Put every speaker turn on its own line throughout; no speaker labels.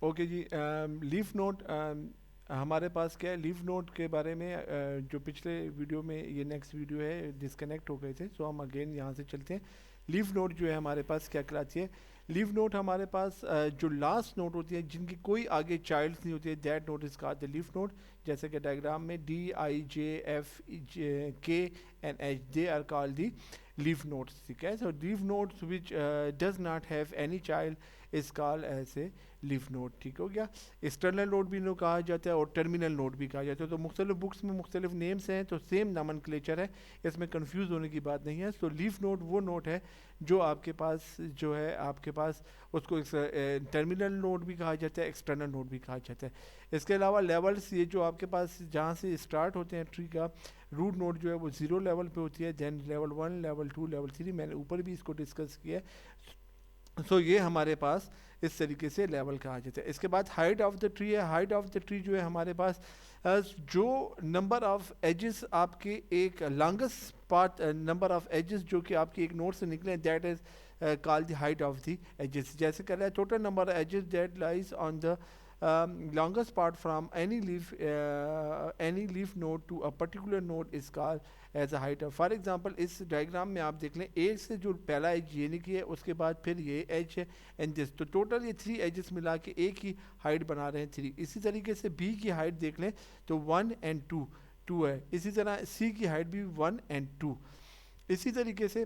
Okay जी। Leaf node हमारे पास क्या है, लीफ नोड के बारे में जो पिछले वीडियो में, ये नेक्स्ट वीडियो है, डिस्कनेक्ट हो गए थे, सो हम अगेन यहाँ से चलते हैं। लीफ नोड जो है हमारे पास क्या कहलाती है। लीफ नोड हमारे पास जो लास्ट नोड होती है, जिनकी कोई आगे चाइल्ड्स नहीं होती है, that node is called the leaf node. जैसे कि डायग्राम में D, I, J, F, K and H, they are called the leaf nodes, ठीक है। So leaf nodes which does not have any child is called as a leaf node, ठीक हो गया। External node भी इनको कहा जाता है और टर्मिनल नोड भी कहा जाता है। तो मुख्तलिफ बुक्स में मुख्तलिफ नेम्स हैं, तो सेम नामनक्लेचर है, इसमें कंफ्यूज होने की बात नहीं है। तो लीफ नोड वो नोड है जो आपके पास जो है, आपके पास उसको टर्मिनल नोड भी कहा जाता है, एक्सटर्नल नोड भी कहा जाता है। इसके अलावा लेवल्स, ये जो आपके पास जहाँ से स्टार्ट होते हैं ट्री का, रूट नोड जो है वो 0 लेवल पे होती है, देन लेवल 1, लेवल 2, लेवल 3, मैंने ऊपर भी इसको डिस्कस किया है। सो ये हमारे पास इस तरीके से लेवल कहा जाता है। इसके बाद हाइट ऑफ द ट्री है। हाइट ऑफ द ट्री जो है हमारे पास जो नंबर ऑफ एजेस आपके एक longest part, number of edges जो कि आपकी एक नोड से निकले, that is called the height of the edges. जैसे कह रहा है total number edges that lies on the longest part from any leaf node to a particular node is called as a height. For example इस diagram में आप देख लें, ए से जो पहला एज ये निकली है, उसके बाद फिर ये एज है एंड दिस, तो टोटल ये 3 एजेस मिला के एक ही हाइट बना रहे हैं 3। इसी तरीके से बी की हाइट देख लें तो 1 एंड 2 है। इसी तरह सी की हाइट भी 1 एंड 2। इसी तरीके से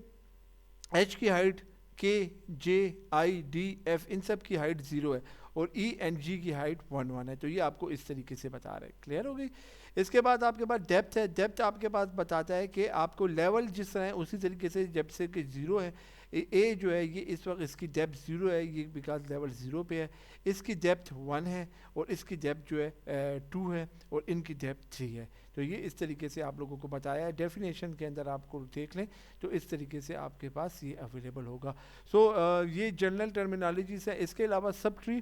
एच की हाइट, के, जे, आई, डी, एफ, इन सब की हाइट 0 है और ई एंड जी की हाइट 1 है। तो ये आपको इस तरीके से बता रहे हैं। क्लियर हो गई। इसके बाद आपके पास डेप्थ है। डेप्थ आपके पास बताता है कि आपको लेवल जिस तरह है उसी तरीके से, जब से कि 0 है, ए जो है ये इस वक्त इसकी डेप्थ 0 है, ये बिकॉज लेवल 0 पे है। इसकी डेप्थ 1 है और इसकी डेप्थ जो है 2 है और इनकी डेप्थ 3 है। तो ये इस तरीके से आप लोगों को बताया है। डेफिनेशन के अंदर आपको देख लें तो इस तरीके से आपके पास ये अवेलेबल होगा। सो ये जनरल टर्मिनोलॉजीज है। इसके अलावा sub tree,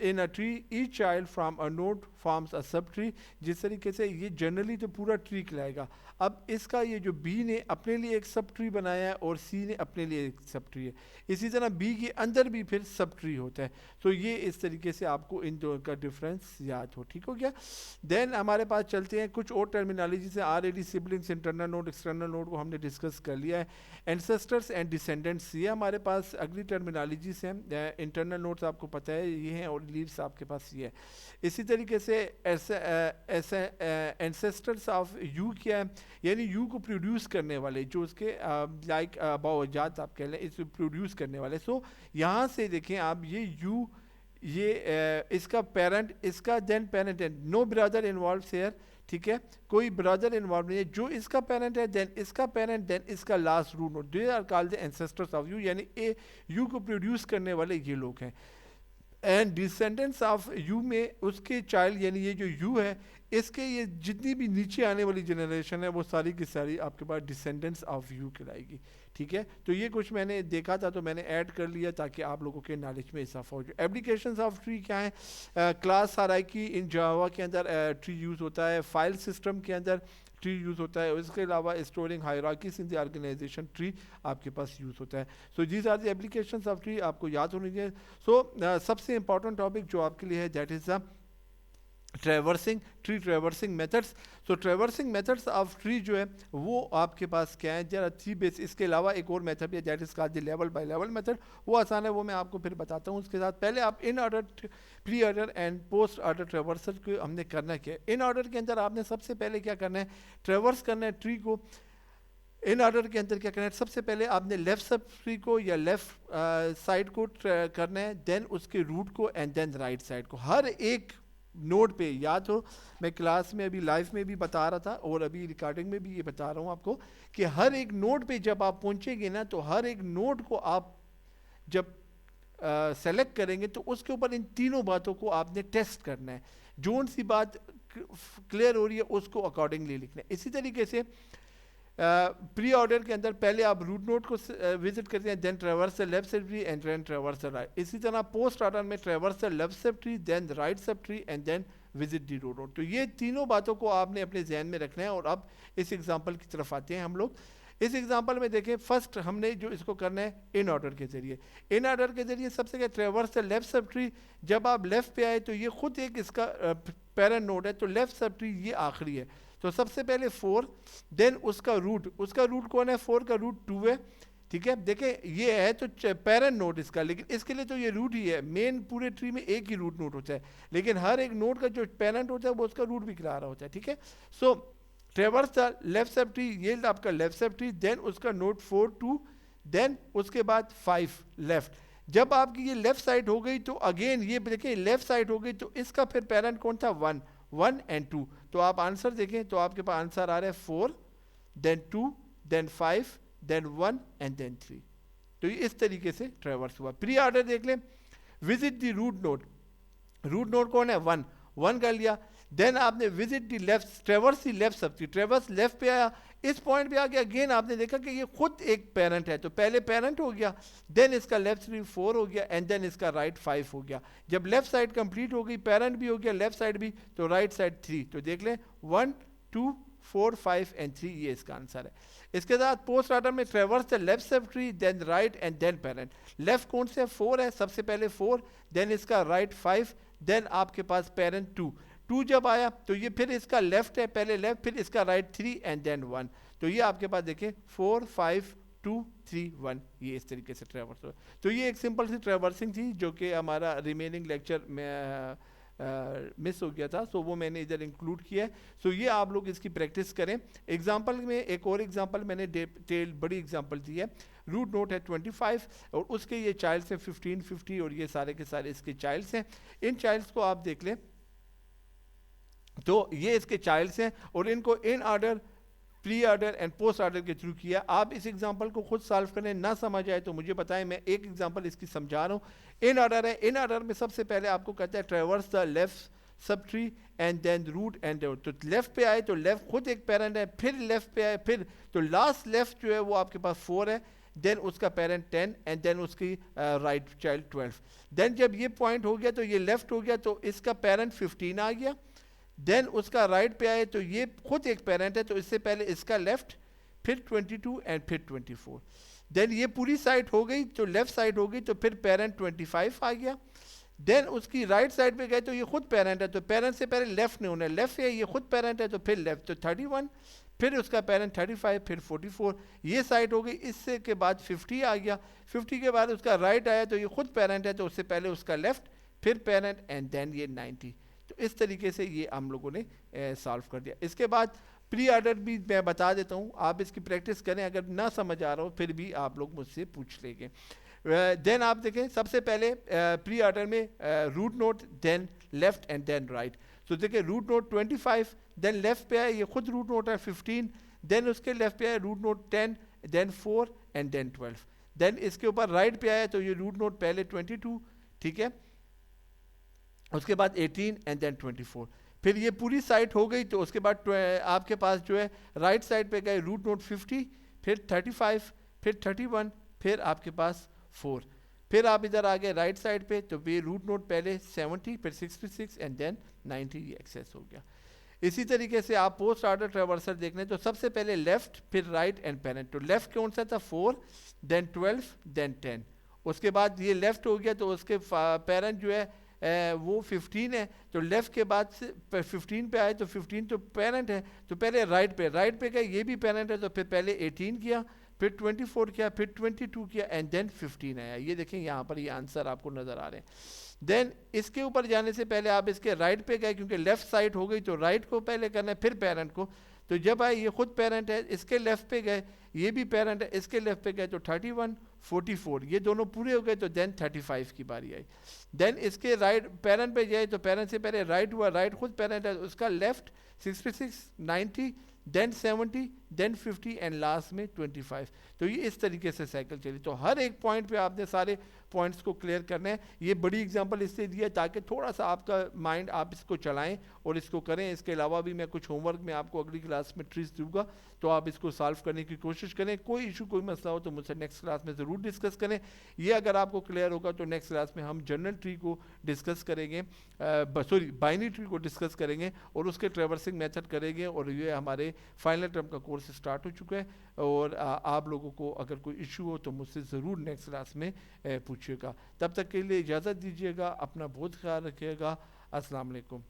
in a tree each child from a node forms a sub tree. जिस तरीके से ये जनरली तो पूरा ट्री कहलाएगा। अब इसका ये जो बी ने अपने लिए एक सब ट्री बनाया है और सी ने अपने लिए एक सब ट्री है, इसी तरह बी के अंदर भी फिर सब ट्री होता है। तो ये इस तरीके से आपको इन दोनों का डिफरेंस याद हो, ठीक हो गया। देन हमारे पास चलते हैं कुछ और टर्मिनोलॉजी से। Already siblings, internal node, external node को हमने डिस्कस कर लिया है। एंसेस्टर्स एंड डिसेंडेंट्स, ये हमारे पास अगली टर्मिनोलॉजीज हैं। इंटरनल नोड्स आपको पता है ये हैं और लीव्स आपके पास ये है। इसी तरीके से ऐसे एंसेस्टर्स ऑफ यू क्या है, यानी यू को प्रोड्यूस करने वाले, जो उसके लाइक बावजात आप कह लें, इस प्रोड्यूस करने वाले। सो यहाँ से देखें आप, ये यू, ये इसका पेरेंट, इसका देन पेरेंट है, नो ब्रदर इन्वॉल्व हेयर, ठीक है, कोई ब्रदर इन्वॉल्व नहीं है। जो इसका पेरेंट है, देन इसका पेरेंट, देन इसका last root node, they are called the ancestors of you, यानी ए यू को प्रोड्यूस करने वाले ये लोग हैं। एंड डिसेंडेंट्स ऑफ यू में उसके चाइल्ड, यानी ये जो यू है, इसके ये जितनी भी नीचे आने वाली जनरेशन है वो सारी की सारी आपके पास डिसेंडेंट्स ऑफ यू कहलाएगी, ठीक है। तो ये कुछ मैंने देखा था तो मैंने ऐड कर लिया ताकि आप लोगों के नॉलेज में इजाफा हो जाए। एप्लीकेशंस ऑफ ट्री क्या है, क्लास हायरार्की इन जावा के अंदर ट्री यूज़ होता है, फाइल सिस्टम के अंदर ट्री यूज़ होता है, और इसके अलावा storing hierarchies in the organization tree आपके पास यूज़ होता है। So these are the applications of tree, आपको याद होनी चाहिए। सो सबसे इंपॉर्टेंट टॉपिक जो आपके लिए है, that is the traversing, tree traversing methods. So traversing methods of tree जो है वो आपके पास क्या है, जरा थ्री बेस। इसके अलावा एक और मेथड है that is called the level by level method, वो आसान है, वो मैं आपको फिर बताता हूँ। उसके साथ पहले आप in order, pre order and post order traversal को हमने करना क्या है। इन ऑर्डर के अंदर आपने सबसे पहले क्या करना है, ट्रेवर्स करना है ट्री को। इन ऑर्डर के अंदर क्या करना है, सबसे पहले आपने लेफ्ट सब ट्री को या लेफ्ट साइड को करना है, देन उसके रूट को, एंड देन राइट साइड को। हर एक नोड पे, याद हो मैं क्लास में अभी लाइव में भी बता रहा था और अभी रिकॉर्डिंग में भी ये बता रहा हूँ आपको कि हर एक नोड पे जब आप पहुंचेंगे ना, तो हर एक नोड को आप जब सेलेक्ट करेंगे तो उसके ऊपर इन तीनों बातों को आपने टेस्ट करना है। जोन सी बात क्लियर हो रही है उसको अकॉर्डिंगली लिखना है। इसी तरीके से प्री ऑर्डर के अंदर पहले आप रूट नोड को विजिट करते हैं, then traverse left sub tree and then traverse right. इसी तरह पोस्ट ऑर्डर में traverse left sub tree, then right sub tree and then visit the root node. तो ये तीनों बातों को आपने अपने जहन में रखना है। और अब इस एग्जांपल की तरफ आते हैं हम लोग। इस एग्जांपल में देखें, फर्स्ट हमने जो इसको करना है इन ऑर्डर के जरिए, इन ऑर्डर के जरिए सबसे क्या ट्रेवर्स द लेफ्ट सब ट्री, जब आप लेफ्ट पे आए तो ये खुद एक इसका पेरेंट नोड है, तो लेफ्ट सब ट्री ये आखिरी है, तो सबसे पहले 4, देन उसका रूट कौन है, 4 का रूट 2 है, ठीक है। देखें ये है तो पेरेंट नोड इसका, लेकिन इसके लिए तो ये रूट ही है, मेन पूरे ट्री में एक ही रूट नोड होता है, लेकिन हर एक नोड का जो पेरेंट होता है वो उसका रूट भी करा रहा होता है, ठीक है। So traverse the left sub tree, ये आपका लेफ्ट सब ट्री, देन उसका नोड 4 2, देन उसके बाद 5 लेफ्ट। जब आपकी ये लेफ्ट साइड हो गई तो अगेन ये देखिए लेफ्ट साइड हो गई, तो इसका फिर पेरेंट कौन था, 1 एंड 2, तो आप आंसर देखें तो आपके पास आंसर आ रहा है 4 then 2 then 5 then 1 and then 3। तो ये इस तरीके से ट्रेवर्स हुआ। प्री ऑर्डर देख लें, विजिट द रूट नोड कौन है, 1 कर लिया, देन आपने विजिट दी लेफ्ट, ट्रेवर्स दी लेफ्ट सब, ट्रेवर्स लेफ्ट पे आया, इस पॉइंट पे आके अगेन आपने देखा कि ये खुद एक पेरेंट है, तो पहले पेरेंट हो गया, देन इसका लेफ्ट 4 हो गया, एंड देन इसका राइट 5 हो गया। जब लेफ्ट साइड कंप्लीट हो गई, पेरेंट भी हो गया, लेफ्ट साइड भी, तो राइट साइड 3, तो देख लें 1 2 4 5 एंड 3, ये इसका आंसर है। इसके साथ पोस्ट ऑर्डर में traverse the left sub tree, then right and then parent. Left कौन से 4 है, सबसे पहले 4, देन इसका राइट 5, देन आपके पास पेरेंट 2 जब आया तो ये फिर इसका लेफ्ट है, पहले लेफ्ट, फिर इसका राइट 3 एंड देन 1, तो ये आपके पास देखें 4 5 2 3 1, ये इस तरीके से ट्रेवर्स हुआ। तो ये एक सिंपल सी ट्रेवर्सिंग थी जो कि हमारा रिमेनिंग लेक्चर में मिस हो गया था, सो वो मैंने इधर इंक्लूड किया है। सो ये आप लोग इसकी प्रैक्टिस करें। एग्जांपल में एक और एग्जांपल मैंने डिटेल बड़ी एग्जांपल दी है, रूट नोट है 25 और उसके ये चाइल्ड्स हैं 15 50 और ये सारे के सारे इसके चाइल्ड्स हैं। इन चाइल्ड्स को आप देख लें तो ये इसके चाइल्ड्स हैं और इनको in order, pre order and post order के थ्रू किया। आप इस एग्जांपल को खुद सॉल्व करें, ना समझ आए तो मुझे बताएं, मैं एक एग्जांपल इसकी समझा रहा हूँ। इन ऑर्डर है, इन ऑर्डर में सबसे पहले आपको कहता है traverse the left sub tree and then root and, तो लेफ्ट पे आए तो लेफ्ट खुद एक पेरेंट है, फिर लेफ्ट पे आए, फिर तो लास्ट लेफ्ट जो है वो आपके पास 4 है, देन उसका पेरेंट 10 एंड देन उसकी राइट चाइल्ड 12। देन जब ये पॉइंट हो गया तो ये लेफ्ट हो गया, तो इसका पेरेंट 15 आ गया, देन उसका राइट पे आए तो ये खुद एक पेरेंट है, तो इससे पहले इसका लेफ्ट, फिर 22 एंड फिर 24। देन ये पूरी साइड हो गई तो लेफ्ट साइड हो गई, तो फिर पेरेंट 25 आ गया, देन उसकी राइट साइड पे गए तो ये खुद पेरेंट है, तो पेरेंट से पहले लेफ्ट नहीं होना है, लेफ्ट से ये खुद पेरेंट है तो फिर लेफ्ट, तो 31, फिर उसका पेरेंट 35, फिर 44, ये साइड हो गई। इससे के बाद 50 आ गया, 50 के बाद उसका राइट आया तो ये खुद पेरेंट है, तो उससे पहले उसका लेफ्ट, फिर पेरेंट एंड देन ये 90। तो इस तरीके से ये हम लोगों ने सॉल्व कर दिया। इसके बाद प्री ऑर्डर भी मैं बता देता हूँ, आप इसकी प्रैक्टिस करें, अगर ना समझ आ रहा हो फिर भी आप लोग मुझसे पूछ लेंगे। देन आप देखें सबसे पहले प्री ऑर्डर में root node, then left and then right. तो देखिए रूट नोट 25, देन लेफ्ट पे आए, ये खुद रूट नोट है 15, देन उसके लेफ्ट पे आए root node 10, then 4 and then 12, then इसके ऊपर राइट पे आया तो ये रूट नोट पहले 22, ठीक है, उसके बाद 18 एंड देन 24, फिर ये पूरी साइड हो गई तो उसके बाद आपके पास जो है राइट साइड पे गए रूट नोट 50, फिर 35, फिर 31, फिर आपके पास 4, फिर आप इधर आ गए राइट साइड पे तो ये रूट नोट पहले 70, फिर 66 एंड देन 90, ये एक्सेस हो गया। इसी तरीके से आप पोस्ट ऑर्डर ट्रेवर्सल देख लें तो सबसे पहले लेफ्ट, फिर राइट एंड पेरेंट। तो लेफ्ट कौन सा था 4, देन 12, देन 10, उसके बाद ये लेफ्ट हो गया तो उसके पेरेंट जो है वो 15 है, तो लेफ्ट के बाद से 15 पे आए तो 15 तो पेरेंट है, तो पहले राइट पे गए, ये भी पेरेंट है, तो फिर पहले 18 किया, फिर 24 किया, फिर 22 किया एंड देन 15 आया। ये देखें यहाँ पर ये आंसर आपको नजर आ रहे हैं। देन इसके ऊपर जाने से पहले आप इसके राइट पे गए, क्योंकि लेफ्ट साइड हो गई तो राइट को पहले करना है, फिर पेरेंट को, तो जब आए ये खुद पेरेंट है, इसके लेफ्ट पे गए, ये भी पेरेंट है, इसके लेफ्ट पे गए तो 31 44, ये दोनों पूरे हो गए, तो देन 35 की बारी आई। देन इसके राइट पेरेंट पे जाए तो पेरेंट से पहले राइट हुआ, राइट खुद पेरेंट है, उसका left 66 90, then 70, then 50 and last में 25। तो ये इस तरीके से साइकिल चली। तो हर एक पॉइंट पे आपने सारे पॉइंट्स को क्लियर करना है। ये बड़ी एग्जांपल इससे दिया है ताकि थोड़ा सा आपका माइंड आप इसको चलाएं और इसको करें। इसके अलावा भी मैं कुछ होमवर्क में आपको अगली क्लास में ट्रीज दूंगा, तो आप इसको सॉल्व करने की कोशिश करें। कोई इशू कोई मसला हो तो मुझसे नेक्स्ट क्लास में ज़रूर डिस्कस करें। ये अगर आपको क्लियर होगा तो नेक्स्ट क्लास में हम जनरल ट्री को डिस्कस करेंगे, सॉरी बाइनरी ट्री को डिस्कस करेंगे और उसके ट्रेवर्सिंग मेथड करेंगे। और ये हमारे फाइनल टर्म का कोर्स स्टार्ट हो चुका है। और आप लोगों को अगर कोई इशू हो तो मुझसे ज़रूर नेक्स्ट क्लास में पूछिएगा। तब तक के लिए इजाज़त दीजिएगा, अपना बहुत ख्याल रखिएगा। अस्सलाम वालेकुम।